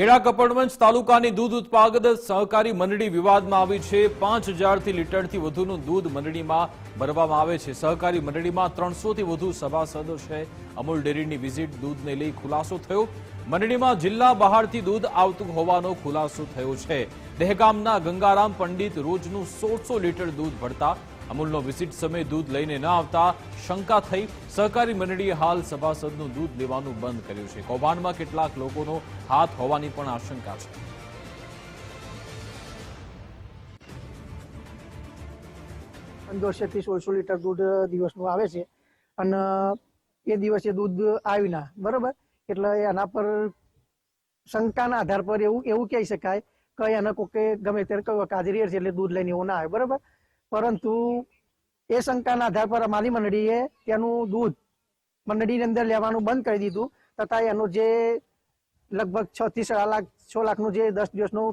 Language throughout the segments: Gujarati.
ખેડા કપડવંજ તાલુકાની દૂધ ઉત્પાદક સહકારી મંડળી વિવાદમાં આવી છે। 5000 લીટરથી વધુનું દૂધ મંડળીમાં ભરવામાં આવે છે। સહકારી મંડળીમાં 300થી વધુ સભાસદો છે। અમૂલ ડેરીની વિઝિટ દૂધને લઈ ખુલાસો થયો। મંડળીમાં જિલ્લા બહારથી દૂધ આવતું હોવાનો ખુલાસો થયો છે। દહેગામના ગંગારામ પંડિત રોજનું 1600 લીટર દૂધ ભરતા। અમૂલનો વિઝિટ સમયે દૂધ લઈને ન આવતા શંકા થઈ। સહકારી મંડળીએ હાલ સભાસદનું દૂધ લેવાનું બંધ કર્યું છે। કૌભાંડમાં કેટલાક લોકોનો હાથ હોવાની પણ આશંકા છે। 1500 થી 1600 લીટર દૂધ દિવસનું આવે છે અને એ દિવસે દૂધ આવ્યું ના બરાબર, એટલે એના પર શંકાના આધાર પર એવું કહી શકાય કે એને કોકે ગમે ત્યારે કહ્યું કે આજે રેર છે એટલે દૂધ લઈને એવું ના આવે બરાબર। પરંતુ એ શંકાના આધાર પર અમારી મંડળીએ તેનું દૂધ મંડળીની અંદર લેવાનું બંધ કરી દીધું, તથા એનો જે લગભગ 6 થી 6 લાખનો જે 10 દિવસનો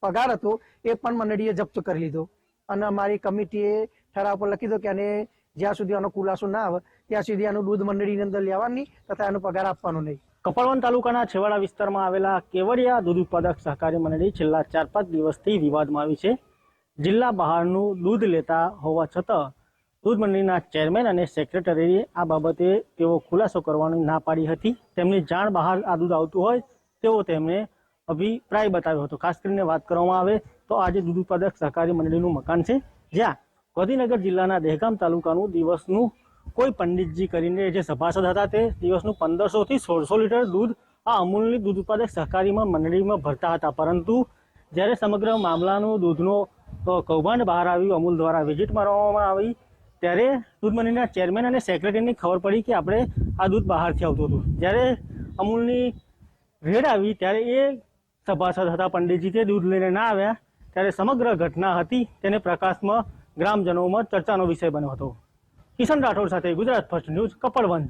પગાર હતો એ પણ મંડળીએ જપ્ત કરી લીધો અને અમારી કમિટીએ ઠરાવ પર લખી દો કે આને જ્યાં સુધી આનો ખુલાસો ના આવે ત્યાં સુધી આનું દૂધ મંડળીની અંદર લેવાની તથા એનો પગાર આપવાનો નહીં। કપડવંજ તાલુકાના છેવાડા વિસ્તારમાં આવેલા કેવડિયા દૂધ ઉત્પાદક સહકારી મંડળી છેલ્લા 4-5 દિવસથી વિવાદમાં આવી છે। જિલ્લા બહારનું દૂધ લેતા હોવા છતાં દૂધ મંડળીના ચેરમેન અને સેક્રેટરીએ આ બાબતે તેઓ ખુલાસો કરવાની ના પાડી હતી। તેમની જાણ બહાર આ દૂધ આવતું હોય તેવો તેમણે અભિપ્રાય બતાવ્યો હતો। ખાસ કરીને વાત કરવામાં આવે તો આજે દૂધ ઉત્પાદક સહકારી મંડળીનું મકાન છે, જ્યાં ગાંધીનગર જિલ્લાના દહેગામ તાલુકાનું દિવસનું કોઈ પંડિતજી કરીને જે સભાસદ હતા તે દિવસનું 1500 થી 1600 લીટર દૂધ આ અમૂલની દૂધ ઉત્પાદક સહકારીમાં મંડળીમાં ભરતા હતા। પરંતુ જ્યારે સમગ્ર મામલાનું દૂધનો કૌભાંડ બહાર આવ્યું, અમૂલ દ્વારા વિઝિટ મારવામાં આવી, ત્યારે દૂધ મંડળીના ચેરમેન અને સેક્રેટરીને ખબર પડી કે આપણે આ દૂધ બહારથી આવતું હતું। જ્યારે અમૂલની રેડ આવી ત્યારે એ સભાસદ હતા પંડિતજી તે દૂધ લઈને ના આવ્યા, ત્યારે સમગ્ર ઘટના હતી તેને પ્રકાશમાં ગ્રામજનોમાં ચર્ચાનો વિષય બન્યો હતો। કિશન રાઠોડ સાથે ગુજરાત ફર્સ્ટ ન્યૂઝ, કપડવંજ।